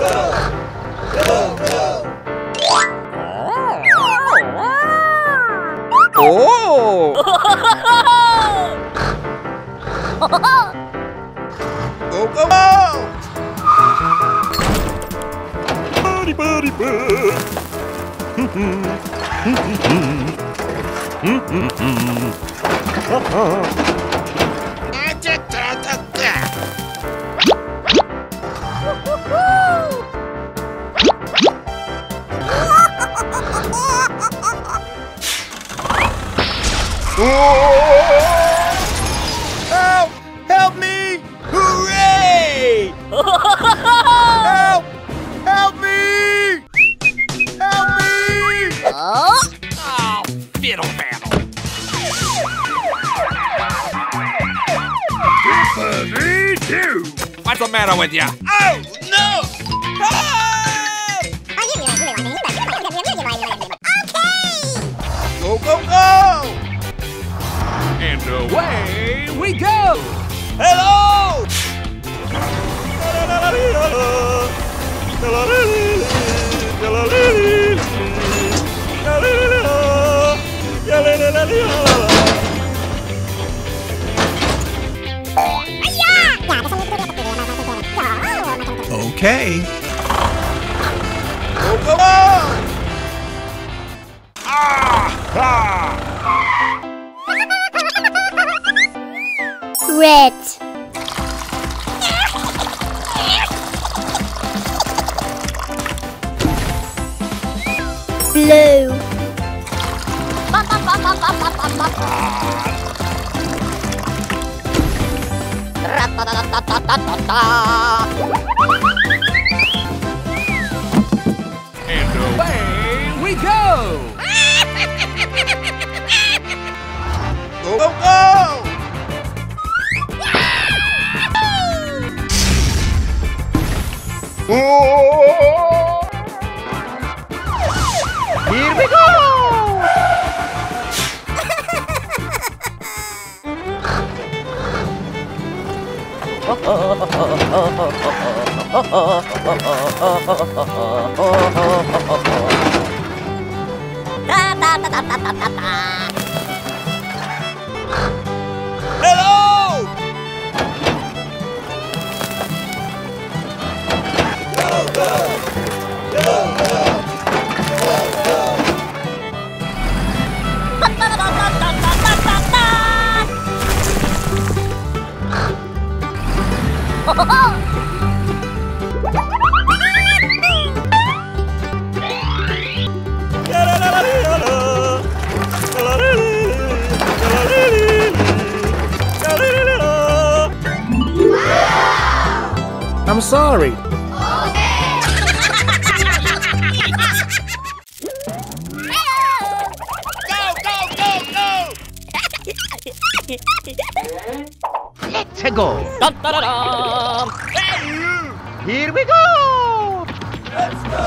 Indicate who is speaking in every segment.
Speaker 1: Oh! Go, go, go! Buddy, buddy, buddy. Help! Help me! Hooray! Help! Help me! Help me!
Speaker 2: Oh,
Speaker 3: Fiddle faddle. What's the matter with you? Oh, no!
Speaker 1: Go, go, go!
Speaker 3: And away we go!
Speaker 1: Hello!
Speaker 4: Okay.
Speaker 1: Go, go, go!
Speaker 2: red. Blue.
Speaker 3: And away we go!
Speaker 1: Go, go, go! Oh! Here we go! Hello! Go, go! Go, go!
Speaker 4: I'm sorry.
Speaker 1: Let's go! Here we go! Let's go!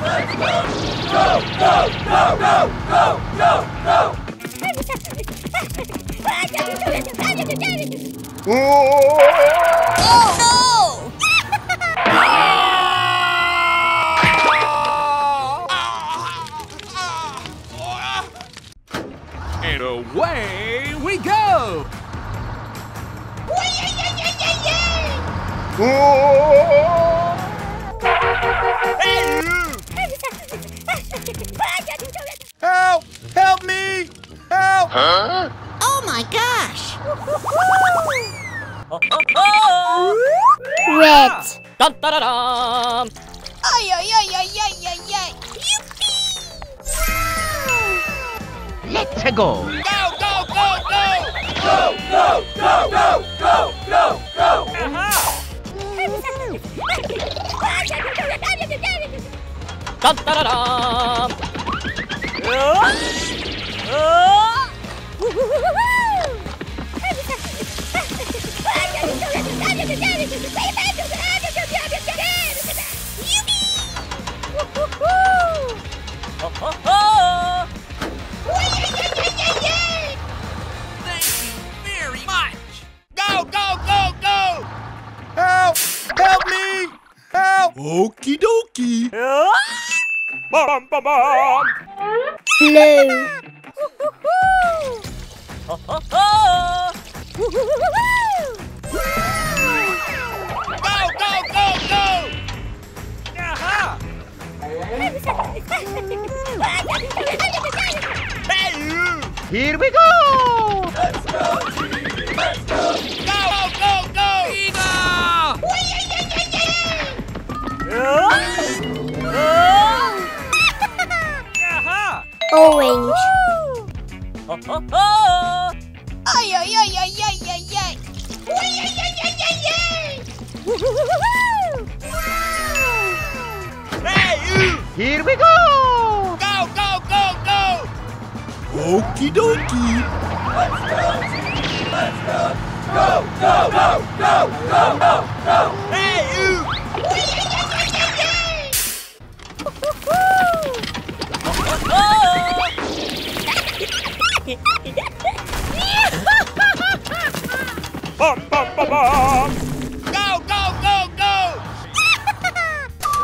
Speaker 1: Let's go! Go, go, go, go, go, go, go!
Speaker 2: Oh no!
Speaker 3: And away we go!
Speaker 1: Help! Help me! Help! Huh?
Speaker 2: Oh my gosh! Red.
Speaker 5: Dun, dun, dun, dun.
Speaker 2: Ay, ay, ay, ay, ay, ay, ay. Yippee!
Speaker 1: Let's go!
Speaker 3: Go, go, go, go!
Speaker 1: Go, go, go, go, go, go, go!
Speaker 5: Dun, dun, dun, dun. Ho, ho, ho.
Speaker 3: Thank you very much! Go, go, go, go!
Speaker 1: Help! Help me! Help!
Speaker 3: Okie dokie.
Speaker 1: Bum, bum, bum.
Speaker 2: Blue.
Speaker 5: Ho, ho, ho!
Speaker 3: Go, go, go, go!
Speaker 1: Aha! Here we go! Let's go, team! Let's go!
Speaker 3: Go, go, go! Ida!
Speaker 1: Aha!
Speaker 2: Orange.
Speaker 5: Ho, ho, ho!
Speaker 2: Ay, ay, ay, ay, ay, ay, ay. Ay, ay, ay, ay, ay, ay.
Speaker 1: Hey, you! Here we go!
Speaker 3: Go, go, go, go! Okie dokie.
Speaker 1: Let's go, team! Let's go! Go, go, go, go, go, go, go! Hey, you! Bum, bum, bum, bum!
Speaker 3: Go, go, go, go!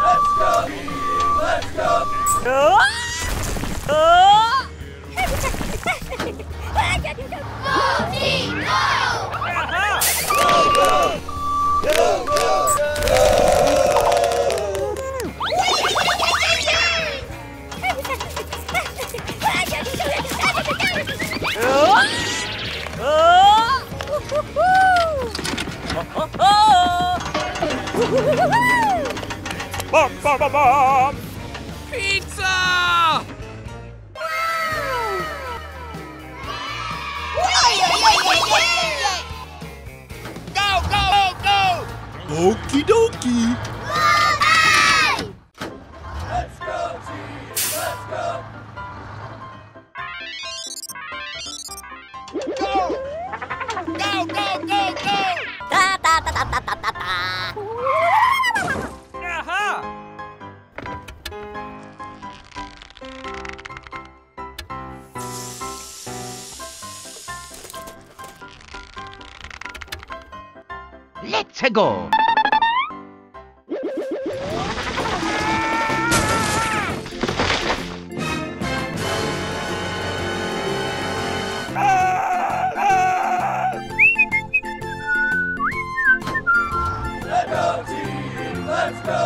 Speaker 1: Let's go, team! Let's go! Aha! Go, go! Go, go, Bum, bum, bum, bum!
Speaker 3: Pizza! Go, go, go, go! Okie dokie.
Speaker 1: Let's go, team! Let's go!
Speaker 3: Go! Go, go, go, go!
Speaker 1: Aha! Let's go! Let's go, team! Let's go!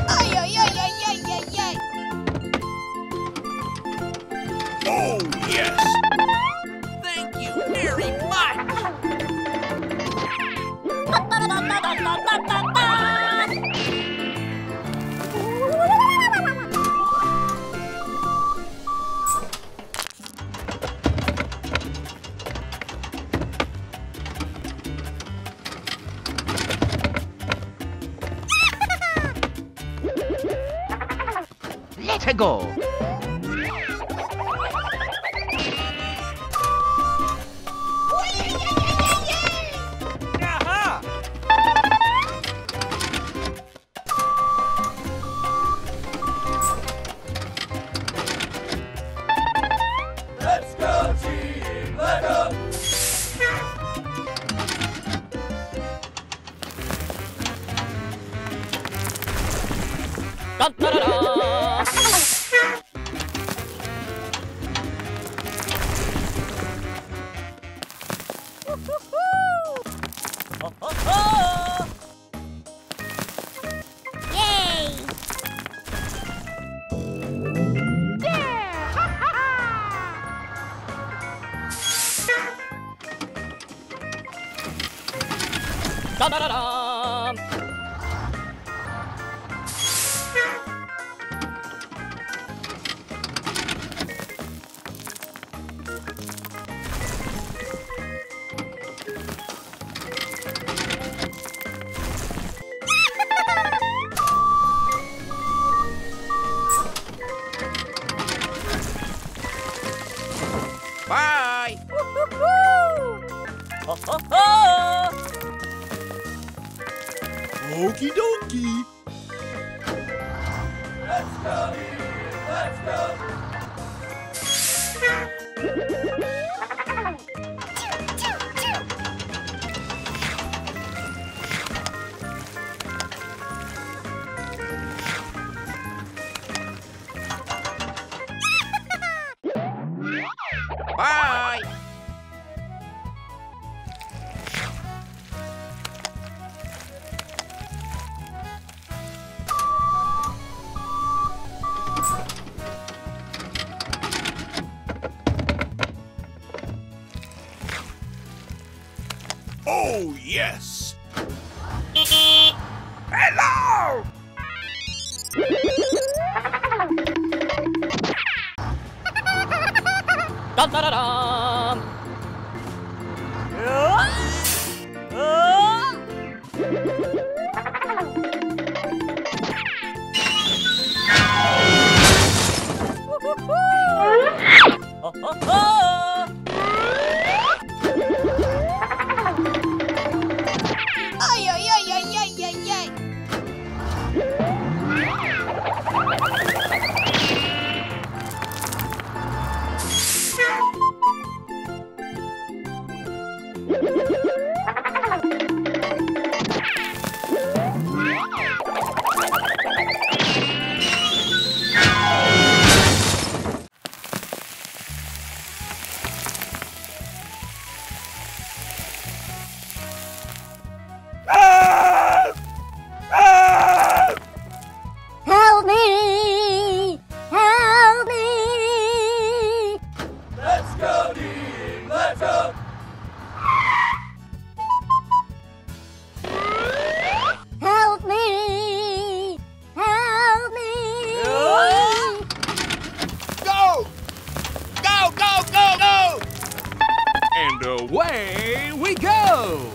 Speaker 2: Ay, ay, ay, ay, ay, ay, ay.
Speaker 3: Oh, yes! Thank you very much!
Speaker 1: Let's go! Aha! Let's go, team! Let's go!
Speaker 5: Dun-da-da-da! Ho, ho, ho!
Speaker 2: Yay.
Speaker 5: Da-da-da-dum!
Speaker 3: Bye!
Speaker 5: Ho, ho, ho!
Speaker 3: Okie dokie.
Speaker 1: Let's go, team! Let's
Speaker 3: Bye. Oh, yes. Hello!
Speaker 5: Dun, dun, dun, dun. Ho, ho, ho.
Speaker 2: Ay, ay, ay, ay, ay, ay, ay. Help me! Help me!
Speaker 1: Let's go, team! Let's go!
Speaker 2: Help me! Help me!
Speaker 3: Go! Go, go, go, go! And away we go!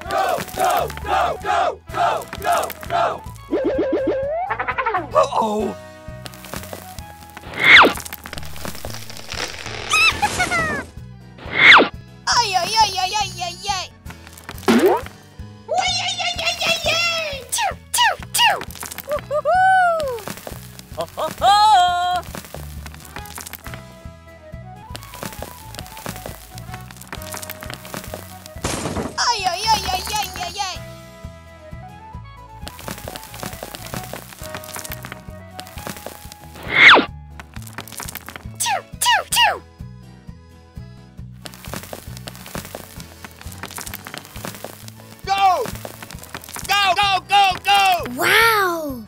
Speaker 1: Go, go, go, go, go, go, go!
Speaker 3: Uh-oh!
Speaker 2: Ay, ay, ay, ay, ay, ay, ay. Uy, ay, ay, ay, ay, ay. Choo, choo, choo. Woo-hoo-hoo.
Speaker 5: Ho, ho, ho.
Speaker 2: Ay, ay, ay, ay, ay, ay, ay. Choo, choo, choo.
Speaker 3: Go! Go, go, go, go!
Speaker 2: Wow.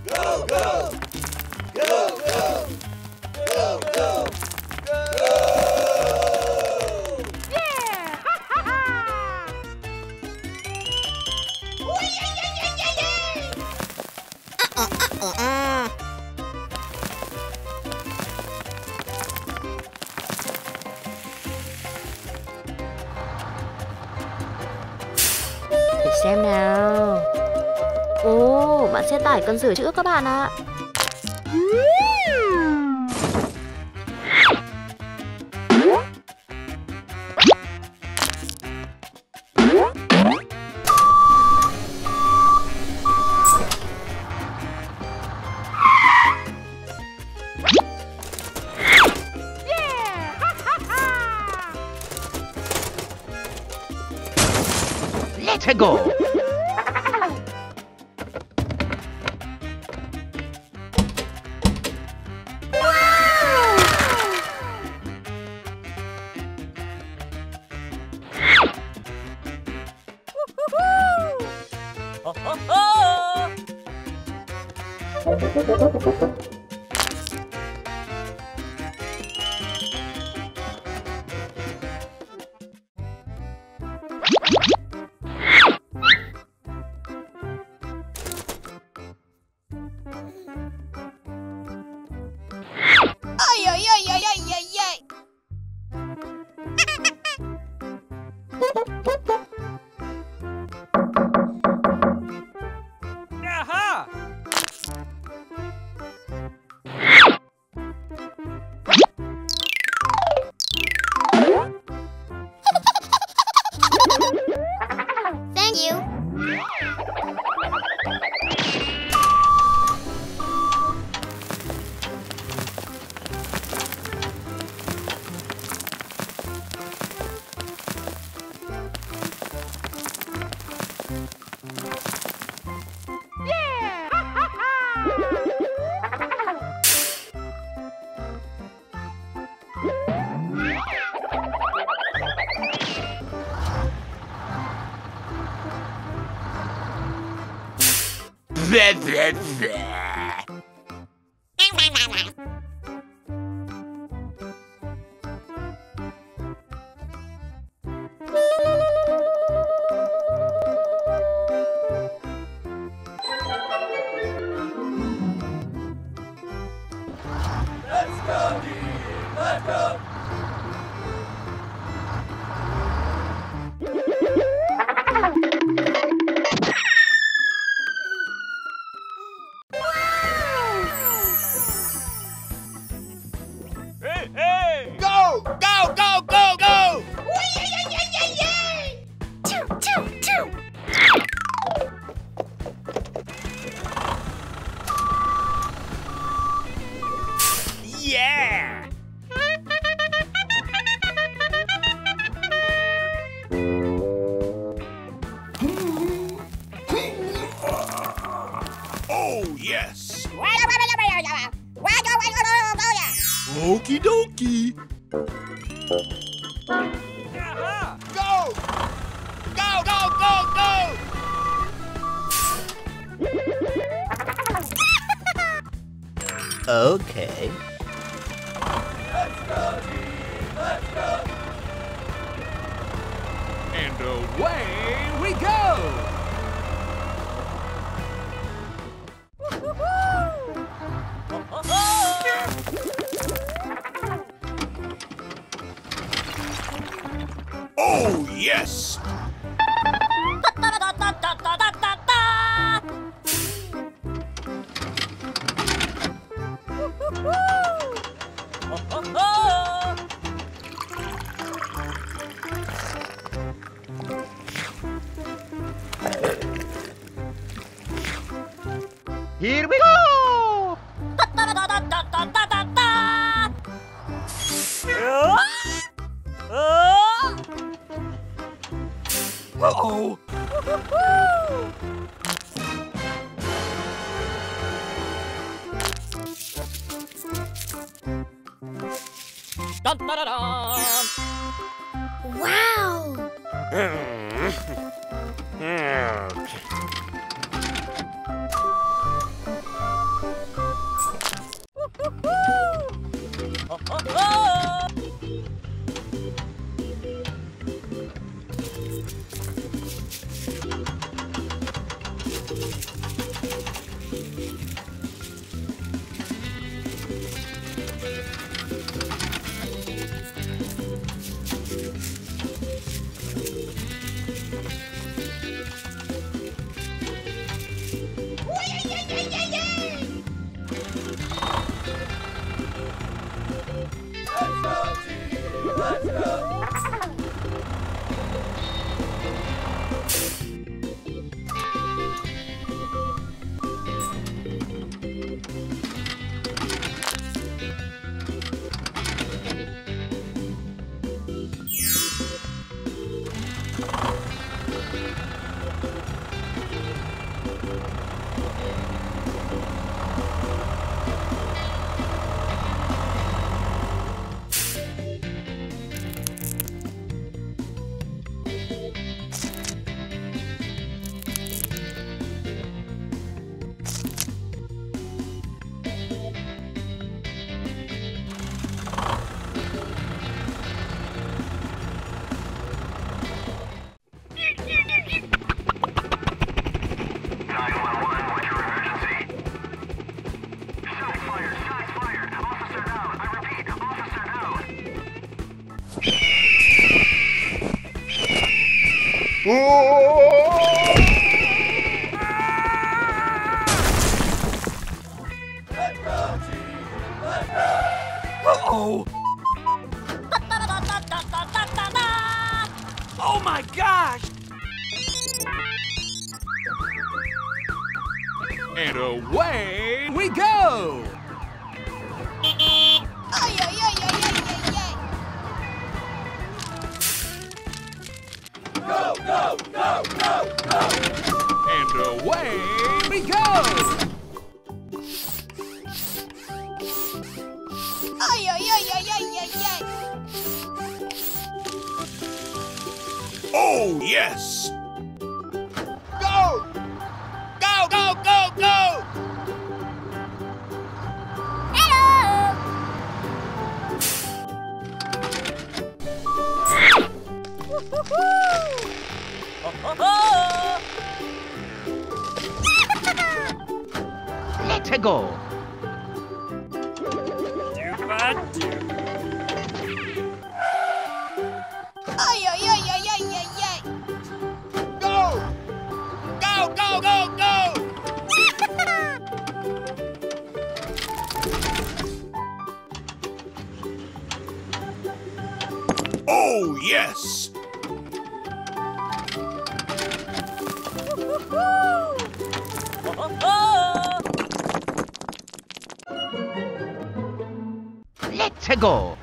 Speaker 1: Go, go! Go, go! Go, go! Go!
Speaker 2: Yeah. Uy, ay, ay, ay, ay, ay.
Speaker 4: Để xem nào. Ồ, bạn xe tải cần sửa chữa các bạn ạ.
Speaker 3: Let's go!
Speaker 5: Ho, ho, ho.
Speaker 2: Ay, ay, ay, ay, ay, ay, ay.
Speaker 3: Aha!
Speaker 5: Hey, hey!
Speaker 3: Go! Go! Go! Go! Go! Yeah! Oh, yes! Okie dokie!
Speaker 5: Aha!
Speaker 3: Go! Go! Go! Go! Go! Okay.
Speaker 6: And away we go!
Speaker 3: Oh, yes!
Speaker 1: Here we go!
Speaker 3: Uh-oh!
Speaker 5: Dun, dun, dun, dun.
Speaker 2: Wow!
Speaker 3: Uh-oh! Oh my gosh!
Speaker 6: And away we go!
Speaker 2: Ay, ay, ay, ay, ay, ay, ay.
Speaker 1: Go, go, go, go, go!
Speaker 6: And away we go!
Speaker 2: Ay, ay, ay, ay, ay, ay, ay.
Speaker 3: Oh, yes! Go! Go, Go, go, go, go!
Speaker 1: Let's go.
Speaker 2: Ay, ay, ay, ay, ay, ay, ay.
Speaker 3: Go! Go, go, go, go! Oh, yes!
Speaker 1: Let's go.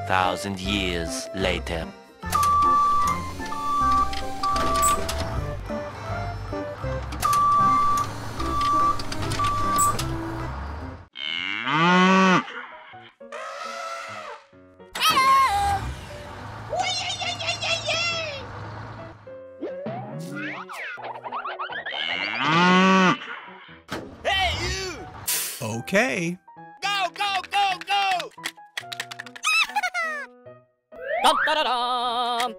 Speaker 7: Thousand years later.
Speaker 3: Hey, you!
Speaker 6: Okay.
Speaker 3: Go, go, go, go!
Speaker 5: Dun, da, da, dum.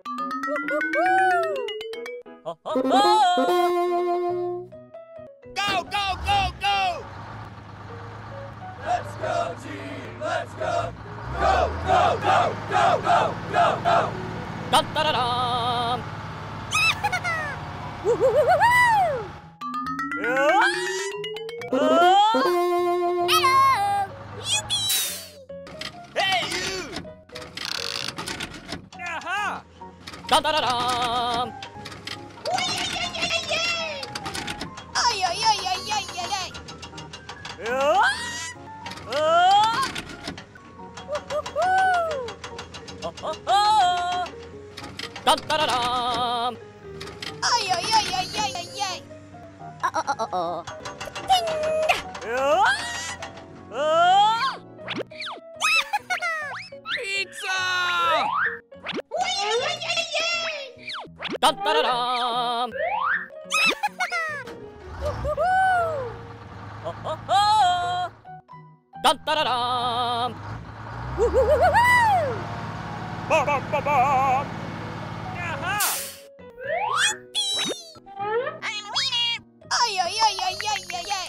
Speaker 3: Go, go, go, go!
Speaker 1: Let's go, team. Let's go. Go, go, go, go, go, go, go.
Speaker 5: Dun, da, da, dum.
Speaker 3: Hey, you!
Speaker 5: Aha! Dun, da, da, dum.
Speaker 2: Ay, ay, ay, ay, ay, ay, ay.
Speaker 5: Dun, da, da, dum.
Speaker 2: Ay, ay, ay, ay, ay, ay, ay.
Speaker 3: Pizza!
Speaker 5: Dun, da, da, dum. Dun, da, da, dum.
Speaker 3: Ba, ba, ba, ba.
Speaker 5: Aha!
Speaker 2: Ay, ay, ay, ay, ay, ay, ay.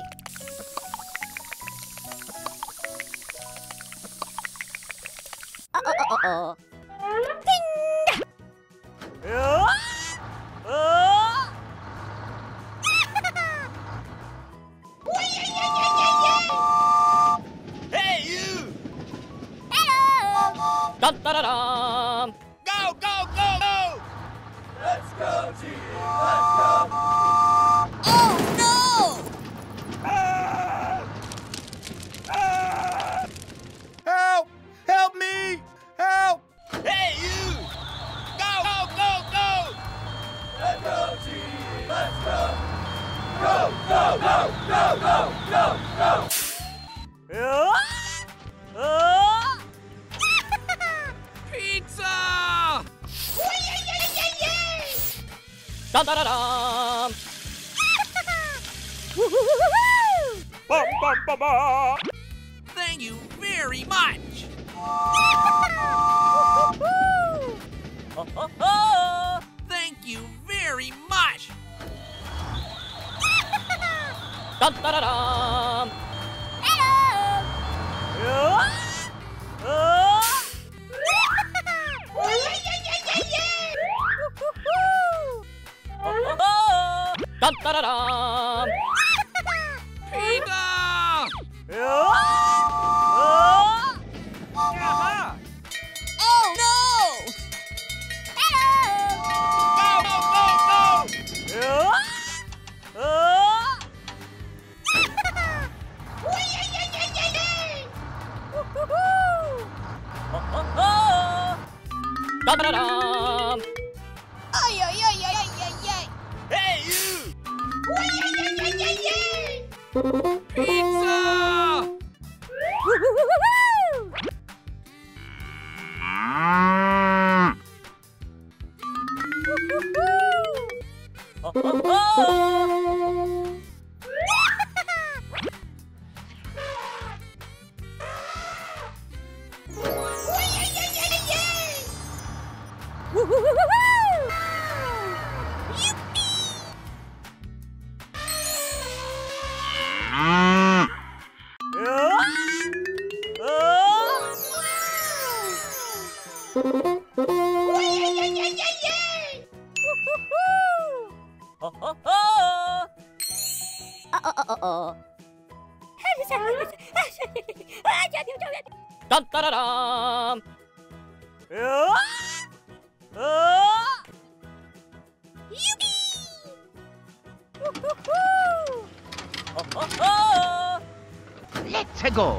Speaker 3: Hey, you!
Speaker 5: Dun, da, da, dum.
Speaker 3: Go, go, go, go!
Speaker 1: Let's go, team. Let's go.
Speaker 2: Oh, no!
Speaker 3: Help! Help me! Help! Hey, you! Go, go, go, go!
Speaker 1: Let's go, team. Let's go. Go, go, go, go, go, go, go.
Speaker 3: Pizza!
Speaker 5: Dun, da, da, dum.
Speaker 3: Ba, ba, ba, ba. Thank you very much! Thank you very much!
Speaker 5: Dun, da, da, dum. Dun da da dum.
Speaker 6: Peter!
Speaker 5: Aha!
Speaker 2: Oh no! Hello!
Speaker 3: Go, go, go, go!
Speaker 5: Dun da da dum.
Speaker 2: Ay, ay, ay, ay, ay, ay, ay.
Speaker 3: Hey, you!
Speaker 6: Pizza!
Speaker 5: Dun da da dum.
Speaker 1: Let's go.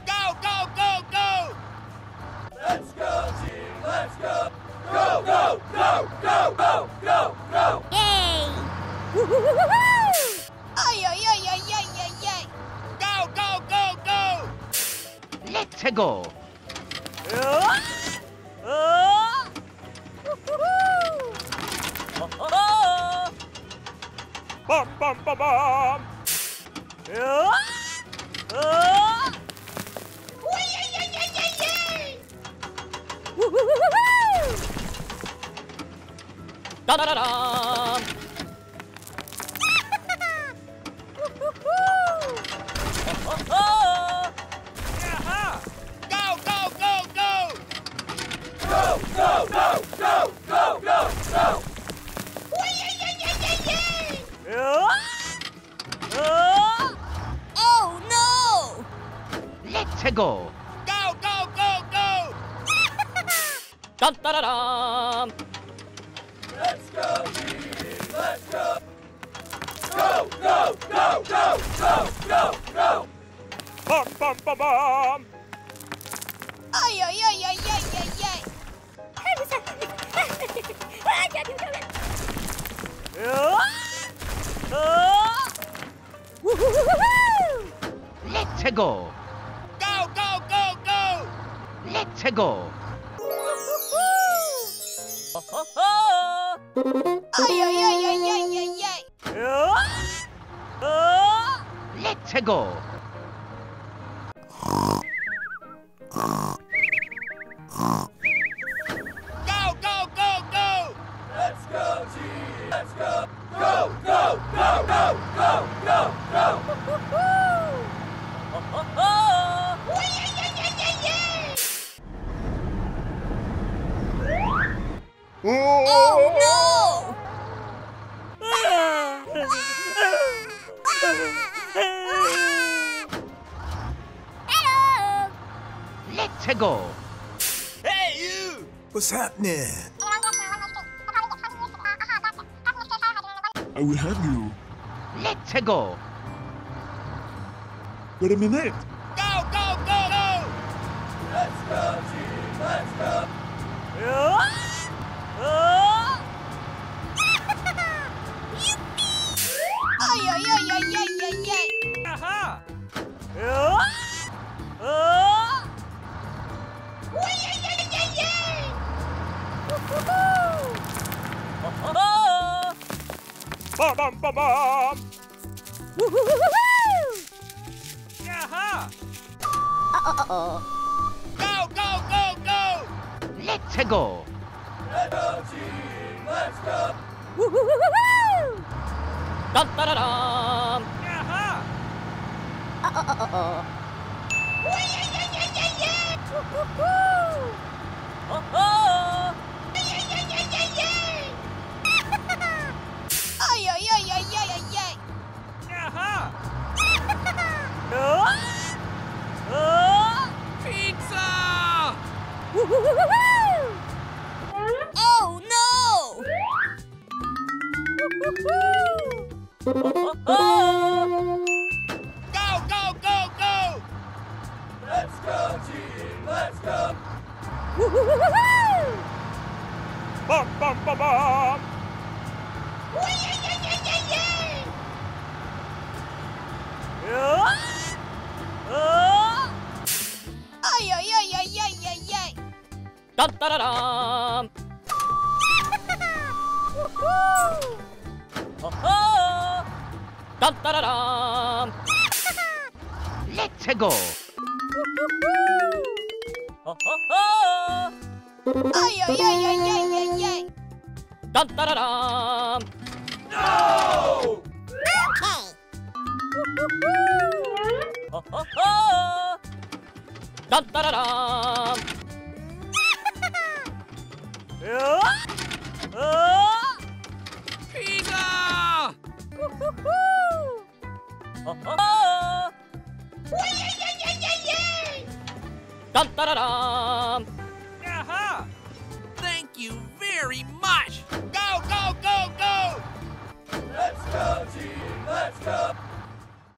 Speaker 3: Go, go, go, go! Let's go, team, let's go! Go, go, go, go, go, go, go!
Speaker 2: Yay! Ay, ay, ay, ay, ay, ay, ay.
Speaker 3: Go, go, go, go!
Speaker 1: Let's go.
Speaker 5: Bum bum bum bum. Dun da da dum. Aha!
Speaker 3: Go, go, go, go! Go, go, go, go, go, go, go!
Speaker 2: Oh no!
Speaker 1: Let's go.
Speaker 3: Go, go, go, go!
Speaker 5: Dun da da dum.
Speaker 3: Let's go, team, let's go! Go, go, go, go, go, go, go!
Speaker 5: Bum bum bum bum.
Speaker 2: Ay, ay, ay, ay, ay, ay, ay.
Speaker 1: Let's go.
Speaker 3: Go, go, go, go!
Speaker 1: Let's go.
Speaker 2: Ay, ay, ay, ay, ay, ay, ay.
Speaker 1: Let's go.
Speaker 3: Go, go, go, go! Let's go, team, let's go! Go, go, go, go, go, go, go!
Speaker 2: Oh no!
Speaker 1: Let's go.
Speaker 3: Hey, you!
Speaker 8: What's happening? I will have you.
Speaker 1: Let's go.
Speaker 8: Wait a minute.
Speaker 3: Go, go, go, go! Let's go, team, let's go!
Speaker 2: Ay, ay, ay, ay, ay, ay, ay.
Speaker 5: Aha! Bum bum bum bum. Aha!
Speaker 3: Go, go, go, go!
Speaker 1: Let's go.
Speaker 3: Let's go, team, let's go!
Speaker 5: Dun da da dum. Aha! Bum, bum, bum, bum.
Speaker 2: Ay, ay, ay, ay, ay, ay, ay.
Speaker 5: Dun, dun, dun, dun. Ho, ho. Dun, dun, dun, dun.
Speaker 1: Let's go.
Speaker 5: Ho, ho, ho.
Speaker 2: Ay, ay, ay, ay, ay, ay, ay.
Speaker 5: Dun, dun, dun, dun.
Speaker 2: Okay.
Speaker 5: Ho, ho, ho. Dun, dun, dun, dun.
Speaker 6: Pizza!
Speaker 5: Ho, ho, ho. Dun, dun, dun, dun. Aha!
Speaker 6: Thank you very much!